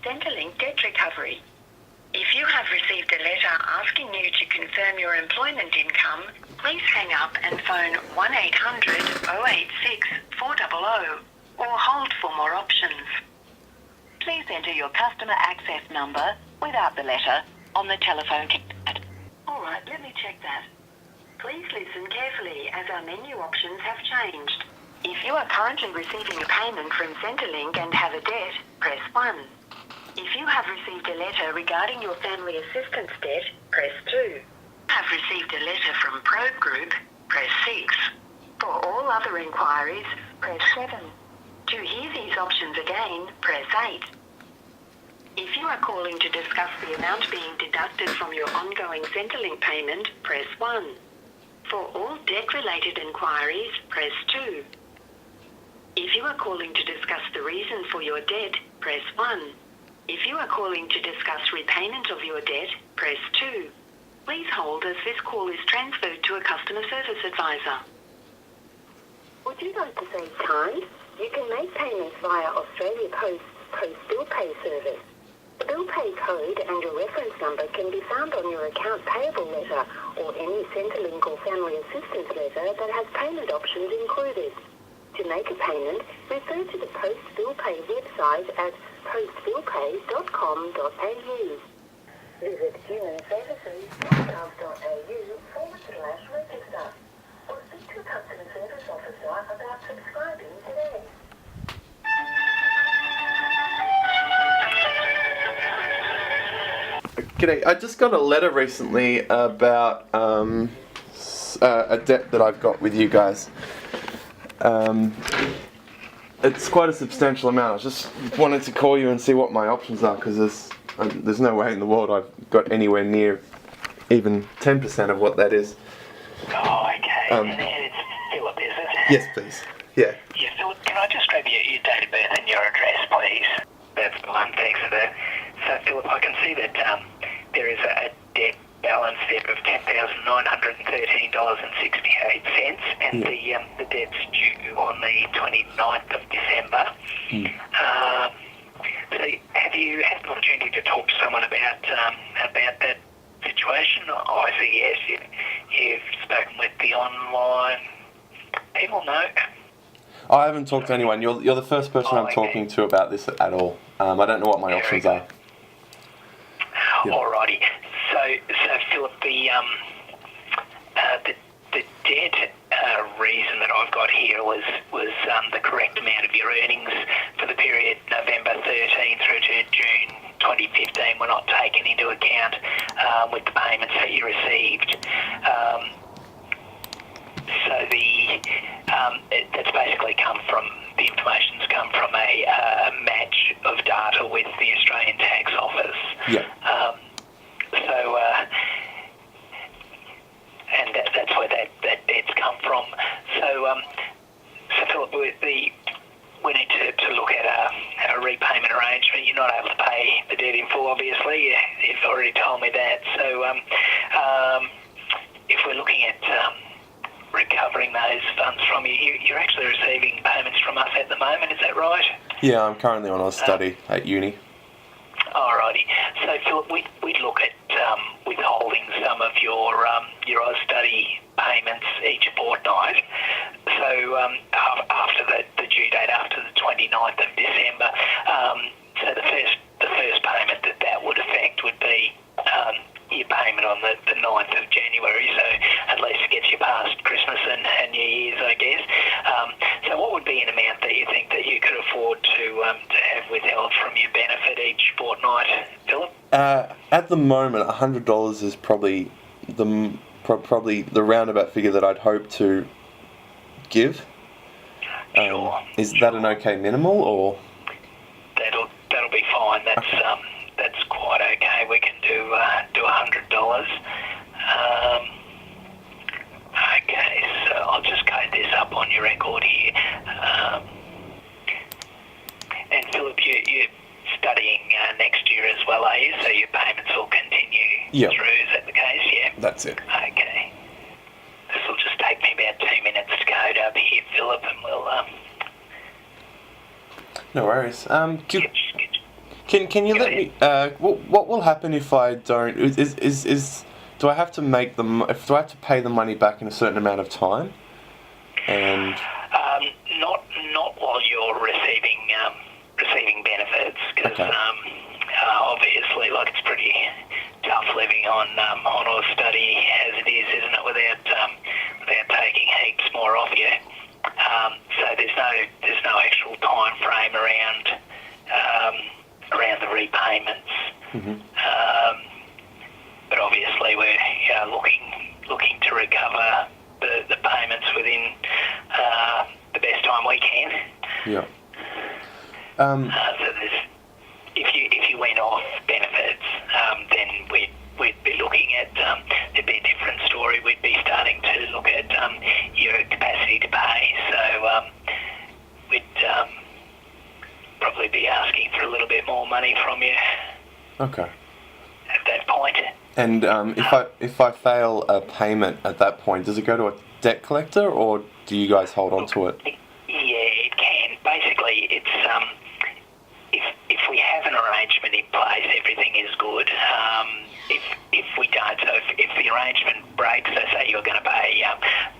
Centrelink debt recovery. If you have received a letter asking you to confirm your employment income, please hang up and phone 1800 086 400 or hold for more options. Please enter your customer access number without the letter on the telephone keypad. Alright, let me check that. Please listen carefully as our menu options have changed. If you are currently receiving a payment from Centrelink and have a debt, press 1. If you have received a letter regarding your family assistance debt, press 2. Have received a letter from Probe Group, press 6. For all other inquiries, press 7. To hear these options again, press 8. If you are calling to discuss the amount being deducted from your ongoing Centrelink payment, press 1. For all debt-related inquiries, press 2. If you are calling to discuss the reason for your debt, press 1. If you are calling to discuss repayment of your debt, press 2. Please hold as this call is transferred to a customer service advisor. Would you like to save time? You can make payments via Australia Post's Post Bill Pay service. The bill pay code and your reference number can be found on your account payable letter or any Centrelink or family assistance letter that has payment options included. To make a payment, refer to the Post Bill Pay website at postbillpay.com.au. Visit humanservices.gov.au/register or speak to a customer service officer about subscribing today. G'day, I just got a letter recently about a debt that I've got with you guys. It's quite a substantial amount. I just wanted to call you and see what my options are, because there's no way in the world I've got anywhere near even 10% of what that is. Oh, okay. And it's Philip, is it? Yes, please. Yeah. Yeah, Philip, can I just grab your date of birth and your address, please? That's the one, thanks for that. So, Philip, I can see that there is a debt balance there of $10,913.68, and the debt's due on the 29th of December. So have you had an opportunity to talk to someone about that situation? I see, yes, you've spoken with the online people, no? I haven't talked to anyone. You're the first person I'm talking to about this at all. I don't know what my options are. Yep. Alrighty. So Philip, the debt reason that I've got here was the correct amount of your earnings for the period November 13 through to June 2015 were not taken into account with the payments that you received. So that's basically the information's come from a match of data with the Australian Tax Office. Yeah. And that's where that debt's come from. So Philip, we need to look at a repayment arrangement. You're not able to pay the debt in full, obviously. You've already told me that. So if we're looking at recovering those funds from you, you're actually receiving payments from us at the moment, is that right? Yeah, I'm currently on a study at uni. Alrighty. So Philip, we'd look at withholding some of your Austudy payments each fortnight. So after the due date, after the 29th of December, so the first payment that would affect would be your payment on the 9th of January, so at least it gets you past Christmas and New Year's, I guess. So what would be an amount that you think that you could afford to have withheld from your benefit each fortnight, Philip? At the moment, $100 is probably the roundabout figure that I'd hope to give. Sure. Is that an okay minimal, or? That'll be fine. That's quite okay. We can do $100. Okay, so I'll just code this up on your record here. And Philip, you're studying next year as well, are you? So your payments will continue through. Is that the case? Yeah. That's it. Okay. This will just take me about 2 minutes to code up here, Philip, and we'll. No worries. Can Can you let me? What will happen if I don't? Do I have to make them? Do I have to pay the money back in a certain amount of time? And Not while you're receiving benefits, because Okay. obviously, like, it's pretty tough living on a study as it is, isn't it? Without taking heaps more off you. So there's no actual time frame around the repayments. Mhm. But obviously we're looking to recover the payments within the best time we can. yeah. So if you went off benefits, then we'd be looking at there'd be a different story. We'd be starting to look at your capacity to pay. So we'd probably be asking for a little bit more money from you Okay. at that point. And if I fail a payment at that point, does it go to a debt collector, or do you guys hold on to it? Yeah, it can. Basically, it's if we have an arrangement in place, everything is good. If we don't, so if the arrangement breaks, so say you're going to pay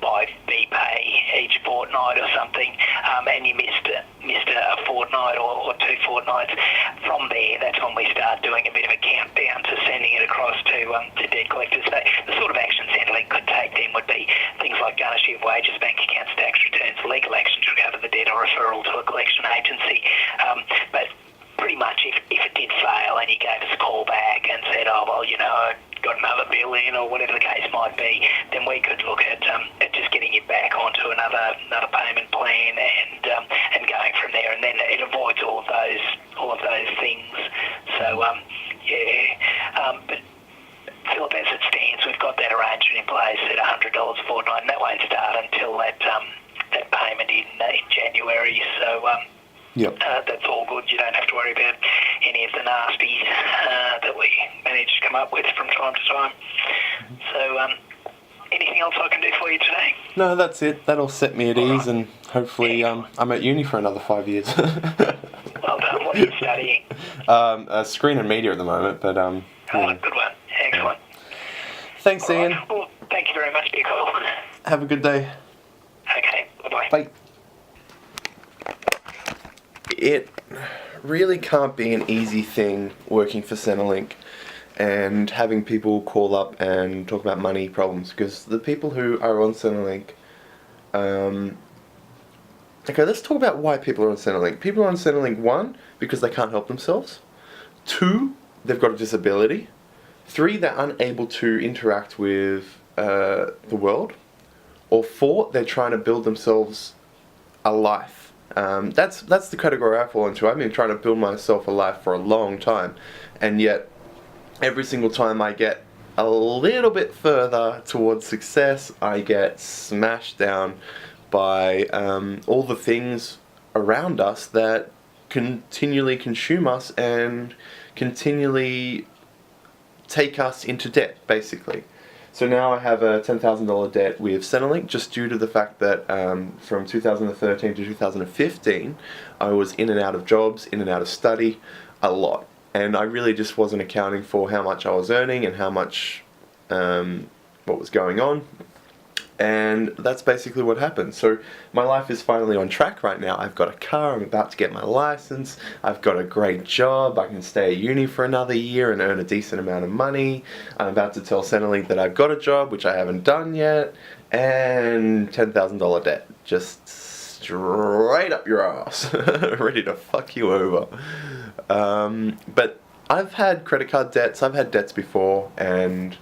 by BPay each fortnight or something, and you missed a fortnight or 2 fortnights, from there, that's when we start doing a bit of a countdown to sending it across to debt collectors. So the sort of action Centrelink could take then would be things like garnishing of wages, bank accounts, tax returns, legal action to recover the debt, or referral to a collection agency. But pretty much if it did fail and you gave us a call back and said, oh, well, I got another bill in, or whatever the case might be, then we could look at just getting you back onto another payment plan and going from there, and then it avoids all of those things. So but Philip, as it stands, we've got that arrangement in place at $100 a fortnight, and that won't start until that payment in January. So Yep. that's all good. You don't have to worry about any of the nasties that we manage to come up with from time to time. So anything else I can do for you today? No, that's it. That'll set me at ease, and hopefully I'm at uni for another 5 years. Well done. What are you studying? Screen and media at the moment, but Oh, good one. Excellent. Thanks, All Ian. right. Well, thank you very much for your call. Have a good day. Okay. Bye-bye. Bye. It really can't be an easy thing working for Centrelink and having people call up and talk about money problems, because the people who are on Centrelink, okay, let's talk about why people are on Centrelink. People are on Centrelink, 1, because they can't help themselves. 2, they've got a disability. 3, they're unable to interact with the world. Or 4, they're trying to build themselves a life. That's the category I fall into. I've been trying to build myself a life for a long time, and yet every single time I get a little bit further towards success, I get smashed down by all the things around us that continually consume us and continually take us into debt, basically. So now I have a $10,000 debt with Centrelink, just due to the fact that from 2013 to 2015, I was in and out of jobs, in and out of study, a lot. And I really just wasn't accounting for how much I was earning and how much, what was going on. And that's basically what happened. So my life is finally on track right now. I've got a car, I'm about to get my license, I've got a great job, I can stay at uni for another year and earn a decent amount of money. I'm about to tell Centrelink that I've got a job, which I haven't done yet, and $10,000 debt. Just straight up your ass. Ready to fuck you over. But I've had credit card debts, I've had debts before, and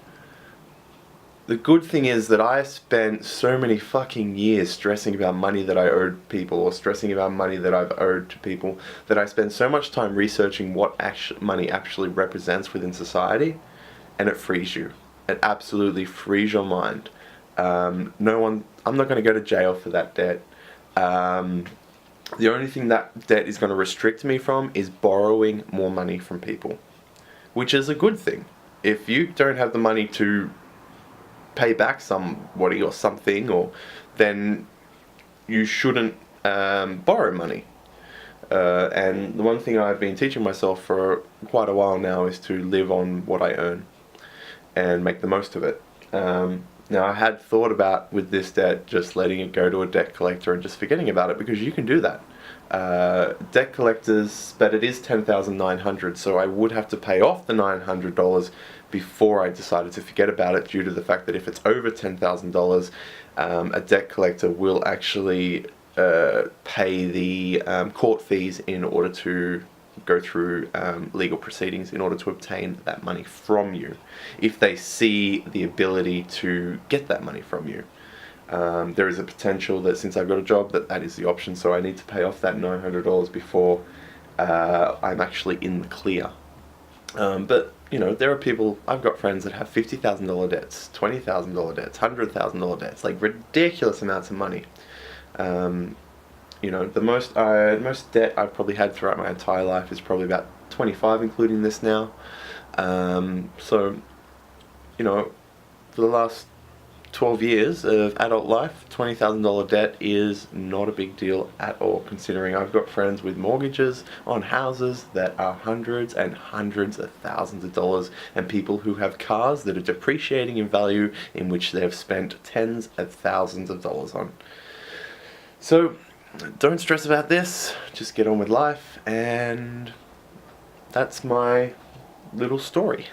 the good thing is that I spent so many fucking years stressing about money that I owed people, or stressing about money that I've owed to people, that I spend so much time researching what money actually represents within society, and it frees you. It absolutely frees your mind. I'm not going to go to jail for that debt. The only thing that debt is going to restrict me from is borrowing more money from people, which is a good thing. If you don't have the money to pay back somebody or something, then you shouldn't borrow money. And the one thing I've been teaching myself for quite a while now is to live on what I earn and make the most of it. Now, I had thought about, with this debt, just letting it go to a debt collector and just forgetting about it, because you can do that. Debt collectors, but it is $10,900, so I would have to pay off the $900 before I decided to forget about it, due to the fact that if it's over $10,000, a debt collector will actually pay the court fees in order to go through legal proceedings in order to obtain that money from you, if they see the ability to get that money from you. There is a potential that, since I've got a job, that is the option, so I need to pay off that $900 before I'm actually in the clear. But, you know, there are people, I've got friends that have $50,000 debts, $20,000 debts, $100,000 debts, like ridiculous amounts of money. You know, the most debt I've probably had throughout my entire life is probably about 25, including this now. So, you know, for the last 12 years of adult life, $20,000 debt is not a big deal at all, considering I've got friends with mortgages on houses that are hundreds and hundreds of thousands of dollars, and people who have cars that are depreciating in value, in which they've spent tens of thousands of dollars on. So, don't stress about this, just get on with life, and that's my little story.